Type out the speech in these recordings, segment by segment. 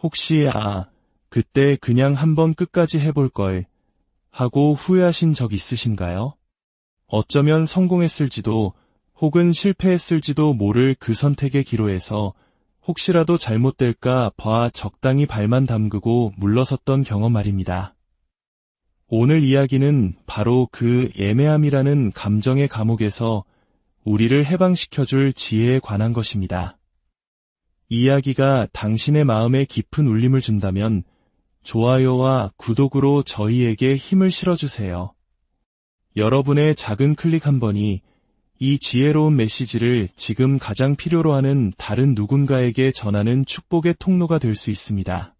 혹시 그때 그냥 한번 끝까지 해볼걸 하고 후회하신 적 있으신가요? 어쩌면 성공했을지도 혹은 실패했을지도 모를 그 선택의 기로에서 혹시라도 잘못될까 봐 적당히 발만 담그고 물러섰던 경험 말입니다. 오늘 이야기는 바로 그 애매함이라는 감정의 감옥에서 우리를 해방시켜줄 지혜에 관한 것입니다. 이야기가 당신의 마음에 깊은 울림을 준다면 좋아요와 구독으로 저희에게 힘을 실어주세요. 여러분의 작은 클릭 한 번이 이 지혜로운 메시지를 지금 가장 필요로 하는 다른 누군가에게 전하는 축복의 통로가 될 수 있습니다.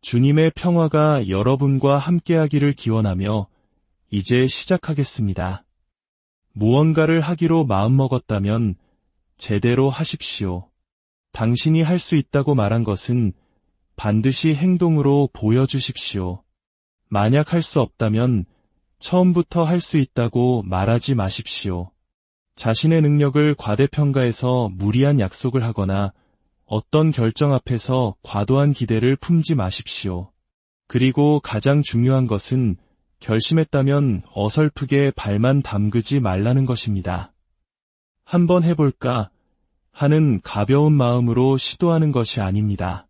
주님의 평화가 여러분과 함께하기를 기원하며 이제 시작하겠습니다. 무언가를 하기로 마음먹었다면 제대로 하십시오. 당신이 할 수 있다고 말한 것은 반드시 행동으로 보여주십시오. 만약 할 수 없다면 처음부터 할 수 있다고 말하지 마십시오. 자신의 능력을 과대평가해서 무리한 약속을 하거나 어떤 결정 앞에서 과도한 기대를 품지 마십시오. 그리고 가장 중요한 것은 결심했다면 어설프게 발만 담그지 말라는 것입니다. 한번 해볼까 하는 가벼운 마음으로 시도하는 것이 아닙니다.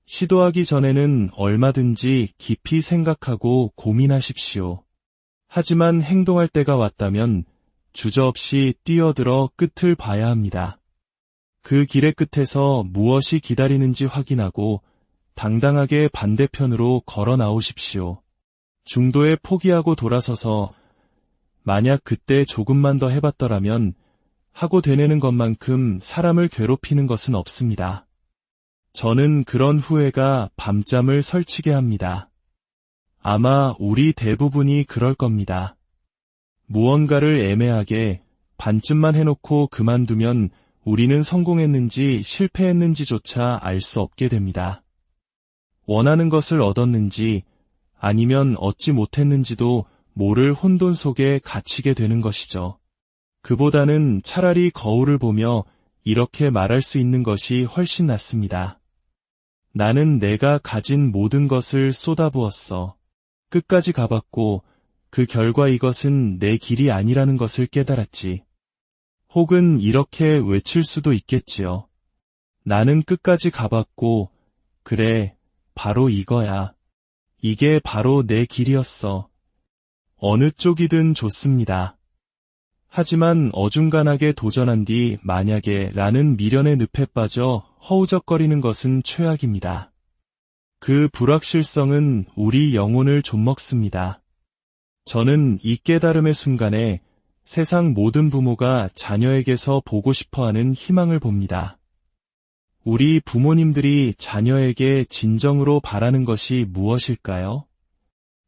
시도하기 전에는 얼마든지 깊이 생각하고 고민하십시오. 하지만 행동할 때가 왔다면 주저없이 뛰어들어 끝을 봐야 합니다. 그 길의 끝에서 무엇이 기다리는지 확인하고 당당하게 반대편으로 걸어 나오십시오. 중도에 포기하고 돌아서서 만약 그때 조금만 더 해봤더라면 하고 되뇌는 것만큼 사람을 괴롭히는 것은 없습니다. 저는 그런 후회가 밤잠을 설치게 합니다. 아마 우리 대부분이 그럴 겁니다. 무언가를 애매하게 반쯤만 해놓고 그만두면 우리는 성공했는지 실패했는지조차 알 수 없게 됩니다. 원하는 것을 얻었는지 아니면 얻지 못했는지도 모를 혼돈 속에 갇히게 되는 것이죠. 그보다는 차라리 거울을 보며 이렇게 말할 수 있는 것이 훨씬 낫습니다. 나는 내가 가진 모든 것을 쏟아부었어. 끝까지 가봤고 그 결과 이것은 내 길이 아니라는 것을 깨달았지. 혹은 이렇게 외칠 수도 있겠지요. 나는 끝까지 가봤고 그래, 바로 이거야. 이게 바로 내 길이었어. 어느 쪽이든 좋습니다. 하지만 어중간하게 도전한 뒤 만약에 라는 미련의 늪에 빠져 허우적거리는 것은 최악입니다. 그 불확실성은 우리 영혼을 좀먹습니다. 저는 이 깨달음의 순간에 세상 모든 부모가 자녀에게서 보고 싶어하는 희망을 봅니다. 우리 부모님들이 자녀에게 진정으로 바라는 것이 무엇일까요?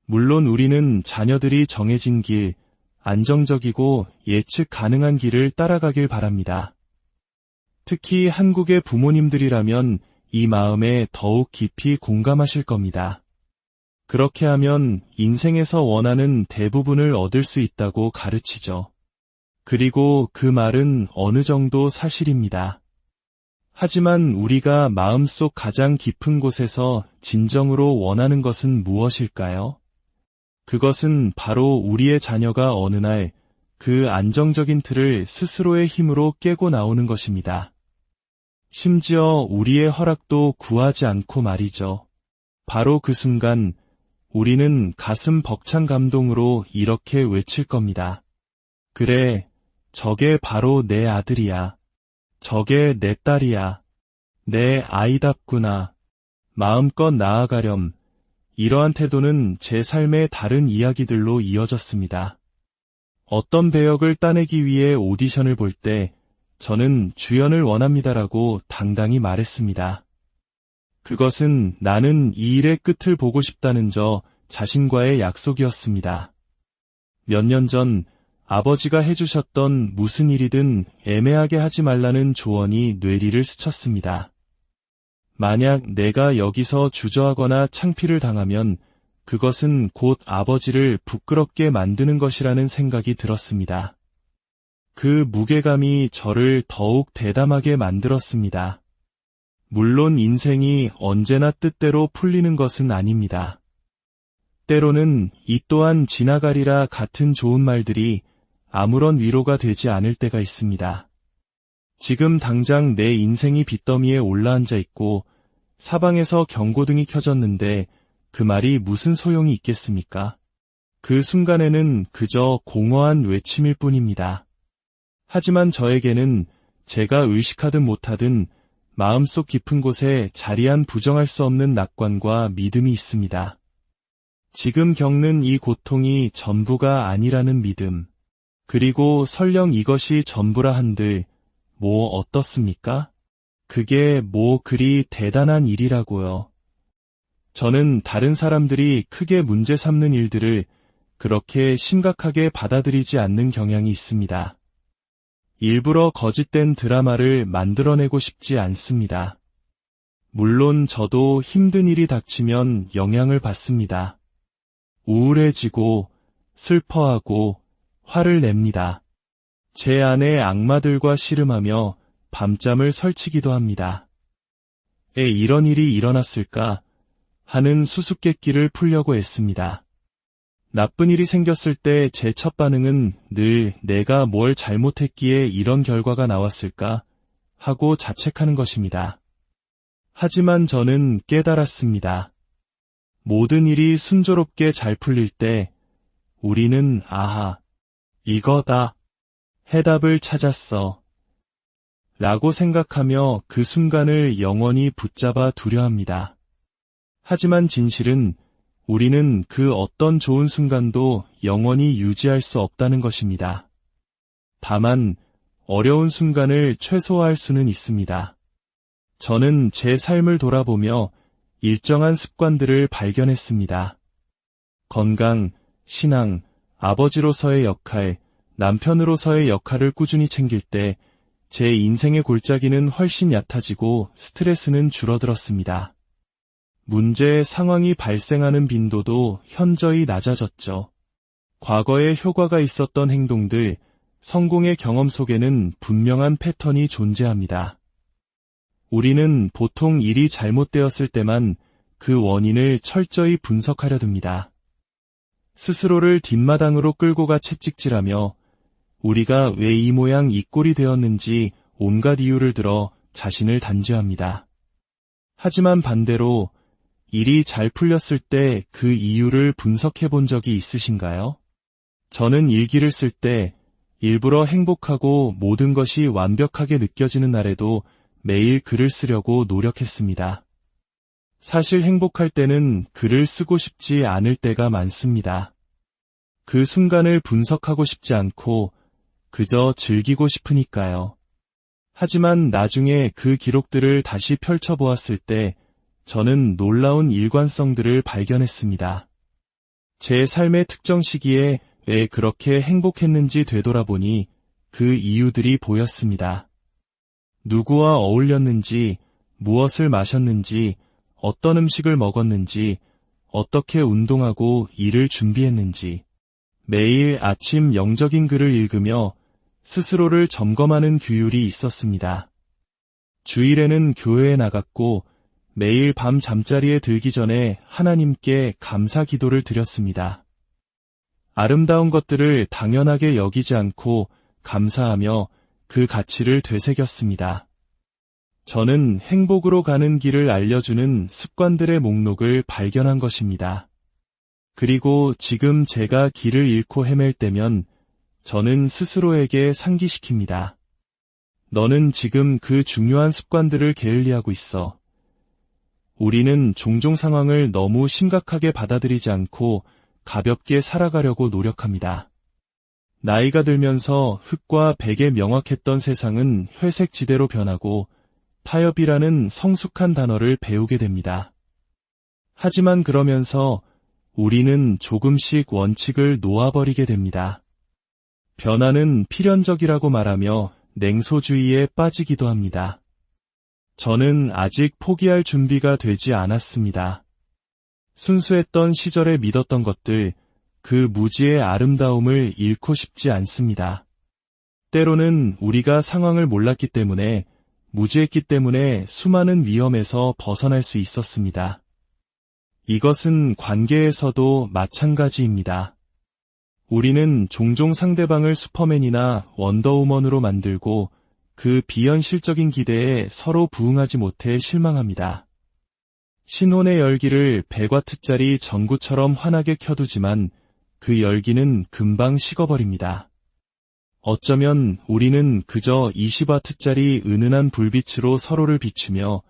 물론 우리는 자녀들이 정해진 길, 안정적이고 예측 가능한 길을 따라가길 바랍니다. 특히 한국의 부모님들이라면 이 마음에 더욱 깊이 공감하실 겁니다. 그렇게 하면 인생에서 원하는 대부분을 얻을 수 있다고 가르치죠. 그리고 그 말은 어느 정도 사실입니다. 하지만 우리가 마음속 가장 깊은 곳에서 진정으로 원하는 것은 무엇일까요? 그것은 바로 우리의 자녀가 어느 날 그 안정적인 틀을 스스로의 힘으로 깨고 나오는 것입니다. 심지어 우리의 허락도 구하지 않고 말이죠. 바로 그 순간 우리는 가슴 벅찬 감동으로 이렇게 외칠 겁니다. 그래, 저게 바로 내 아들이야. 저게 내 딸이야. 내 아이답구나. 마음껏 나아가렴. 이러한 태도는 제 삶의 다른 이야기들로 이어졌습니다. 어떤 배역을 따내기 위해 오디션을 볼 때 저는 주연을 원합니다라고 당당히 말했습니다. 그것은 나는 이 일의 끝을 보고 싶다는 저 자신과의 약속이었습니다. 몇 년 전 아버지가 해주셨던 무슨 일이든 애매하게 하지 말라는 조언이 뇌리를 스쳤습니다. 만약 내가 여기서 주저하거나 창피를 당하면 그것은 곧 아버지를 부끄럽게 만드는 것이라는 생각이 들었습니다. 그 무게감이 저를 더욱 대담하게 만들었습니다. 물론 인생이 언제나 뜻대로 풀리는 것은 아닙니다. 때로는 이 또한 지나가리라 같은 좋은 말들이 아무런 위로가 되지 않을 때가 있습니다. 지금 당장 내 인생이 빚더미에 올라앉아 있고 사방에서 경고등이 켜졌는데 그 말이 무슨 소용이 있겠습니까? 그 순간에는 그저 공허한 외침일 뿐입니다. 하지만 저에게는 제가 의식하든 못하든 마음속 깊은 곳에 자리한 부정할 수 없는 낙관과 믿음이 있습니다. 지금 겪는 이 고통이 전부가 아니라는 믿음. 그리고 설령 이것이 전부라 한들 뭐 어떻습니까? 그게 뭐 그리 대단한 일이라고요. 저는 다른 사람들이 크게 문제 삼는 일들을 그렇게 심각하게 받아들이지 않는 경향이 있습니다. 일부러 거짓된 드라마를 만들어내고 싶지 않습니다. 물론 저도 힘든 일이 닥치면 영향을 받습니다. 우울해지고 슬퍼하고 화를 냅니다. 제 안에 악마들과 씨름하며 밤잠을 설치기도 합니다. 이런 일이 일어났을까 하는 수수께끼를 풀려고 애씁니다. 나쁜 일이 생겼을 때 제 첫 반응은 늘 내가 뭘 잘못했기에 이런 결과가 나왔을까 하고 자책하는 것입니다. 하지만 저는 깨달았습니다. 모든 일이 순조롭게 잘 풀릴 때 우리는 아하, 이거다, 해답을 찾았어 라고 생각하며 그 순간을 영원히 붙잡아 두려 합니다. 하지만 진실은 우리는 그 어떤 좋은 순간도 영원히 유지할 수 없다는 것입니다. 다만 어려운 순간을 최소화할 수는 있습니다. 저는 제 삶을 돌아보며 일정한 습관들을 발견했습니다. 건강, 신앙, 아버지로서의 역할, 남편으로서의 역할을 꾸준히 챙길 때 제 인생의 골짜기는 훨씬 얕아지고 스트레스는 줄어들었습니다. 문제의 상황이 발생하는 빈도도 현저히 낮아졌죠. 과거에 효과가 있었던 행동들, 성공의 경험 속에는 분명한 패턴이 존재합니다. 우리는 보통 일이 잘못되었을 때만 그 원인을 철저히 분석하려 듭니다. 스스로를 뒷마당으로 끌고 가 채찍질하며 우리가 왜 이 모양 이 꼴이 되었는지 온갖 이유를 들어 자신을 단죄합니다. 하지만 반대로 일이 잘 풀렸을 때 그 이유를 분석해 본 적이 있으신가요? 저는 일기를 쓸 때 일부러 행복하고 모든 것이 완벽하게 느껴지는 날에도 매일 글을 쓰려고 노력했습니다. 사실 행복할 때는 글을 쓰고 싶지 않을 때가 많습니다. 그 순간을 분석하고 싶지 않고 그저 즐기고 싶으니까요. 하지만 나중에 그 기록들을 다시 펼쳐보았을 때 저는 놀라운 일관성들을 발견했습니다. 제 삶의 특정 시기에 왜 그렇게 행복했는지 되돌아보니 그 이유들이 보였습니다. 누구와 어울렸는지, 무엇을 마셨는지, 어떤 음식을 먹었는지, 어떻게 운동하고 일을 준비했는지, 매일 아침 영적인 글을 읽으며 스스로를 점검하는 규율이 있었습니다. 주일에는 교회에 나갔고 매일 밤 잠자리에 들기 전에 하나님께 감사 기도를 드렸습니다. 아름다운 것들을 당연하게 여기지 않고 감사하며 그 가치를 되새겼습니다. 저는 행복으로 가는 길을 알려주는 습관들의 목록을 발견한 것입니다. 그리고 지금 제가 길을 잃고 헤맬 때면 저는 스스로에게 상기시킵니다. 너는 지금 그 중요한 습관들을 게을리하고 있어. 우리는 종종 상황을 너무 심각하게 받아들이지 않고 가볍게 살아가려고 노력합니다. 나이가 들면서 흙과 백에 명확했던 세상은 회색 지대로 변하고 타협이라는 성숙한 단어를 배우게 됩니다. 하지만 그러면서 우리는 조금씩 원칙을 놓아버리게 됩니다. 변화는 필연적이라고 말하며 냉소주의에 빠지기도 합니다. 저는 아직 포기할 준비가 되지 않았습니다. 순수했던 시절에 믿었던 것들, 그 무지의 아름다움을 잃고 싶지 않습니다. 때로는 우리가 상황을 몰랐기 때문에 무지했기 때문에 수많은 위험에서 벗어날 수 있었습니다. 이것은 관계에서도 마찬가지입니다. 우리는 종종 상대방을 슈퍼맨이나 원더우먼으로 만들고 그 비현실적인 기대에 서로 부응하지 못해 실망합니다. 신혼의 열기를 100와트짜리 전구처럼 환하게 켜두지만 그 열기는 금방 식어버립니다. 어쩌면 우리는 그저 20와트짜리 은은한 불빛으로 서로를 비추며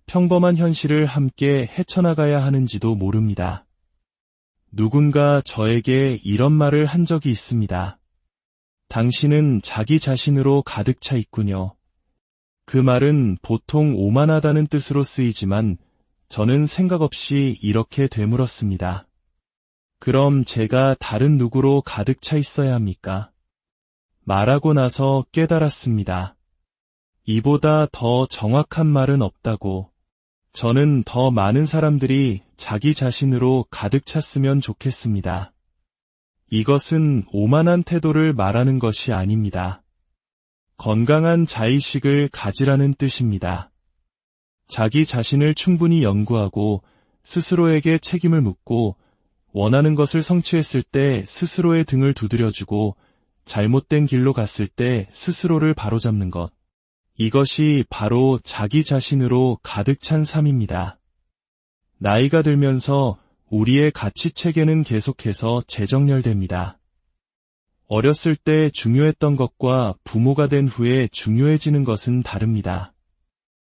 평범한 현실을 함께 헤쳐나가야 하는지도 모릅니다. 누군가 저에게 이런 말을 한 적이 있습니다. 당신은 자기 자신으로 가득 차 있군요. 그 말은 보통 오만하다는 뜻으로 쓰이지만 저는 생각 없이 이렇게 되물었습니다. 그럼 제가 다른 누구로 가득 차 있어야 합니까? 말하고 나서 깨달았습니다. 이보다 더 정확한 말은 없다고. 저는 더 많은 사람들이 자기 자신으로 가득 찼으면 좋겠습니다. 이것은 오만한 태도를 말하는 것이 아닙니다. 건강한 자의식을 가지라는 뜻입니다. 자기 자신을 충분히 연구하고 스스로에게 책임을 묻고 원하는 것을 성취했을 때 스스로의 등을 두드려주고 잘못된 길로 갔을 때 스스로를 바로잡는 것. 이것이 바로 자기 자신으로 가득 찬 삶입니다. 나이가 들면서 우리의 가치체계는 계속해서 재정렬됩니다. 어렸을 때 중요했던 것과 부모가 된 후에 중요해지는 것은 다릅니다.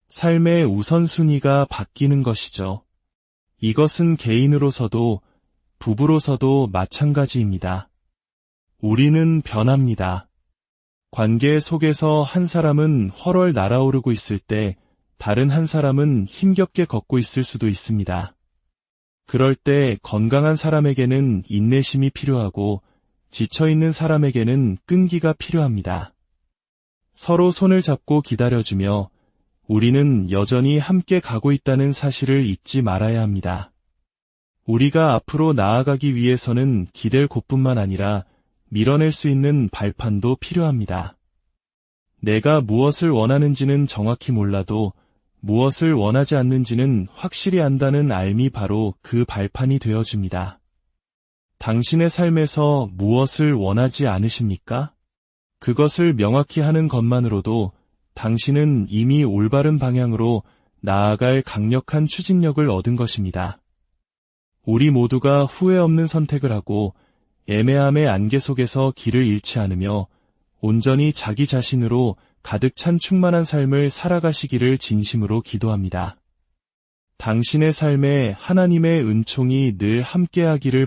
삶의 우선순위가 바뀌는 것이죠. 이것은 개인으로서도 부부로서도 마찬가지입니다. 우리는 변합니다. 관계 속에서 한 사람은 헐헐 날아오르고 있을 때 다른 한 사람은 힘겹게 걷고 있을 수도 있습니다. 그럴 때 건강한 사람에게는 인내심이 필요하고 지쳐있는 사람에게는 끈기가 필요합니다. 서로 손을 잡고 기다려주며 우리는 여전히 함께 가고 있다는 사실을 잊지 말아야 합니다. 우리가 앞으로 나아가기 위해서는 기댈 곳뿐만 아니라 밀어낼 수 있는 발판도 필요합니다. 내가 무엇을 원하는지는 정확히 몰라도 무엇을 원하지 않는지는 확실히 안다는 알미 바로 그 발판이 되어줍니다. 당신의 삶에서 무엇을 원하지 않으십니까? 그것을 명확히 하는 것만으로도 당신은 이미 올바른 방향으로 나아갈 강력한 추진력을 얻은 것입니다. 우리 모두가 후회 없는 선택을 하고 애매함의 안개 속에서 길을 잃지 않으며 온전히 자기 자신으로 가득 찬 충만한 삶을 살아가시기를 진심으로 기도합니다. 당신의 삶에 하나님의 은총이 늘 함께하기를 바랍니다.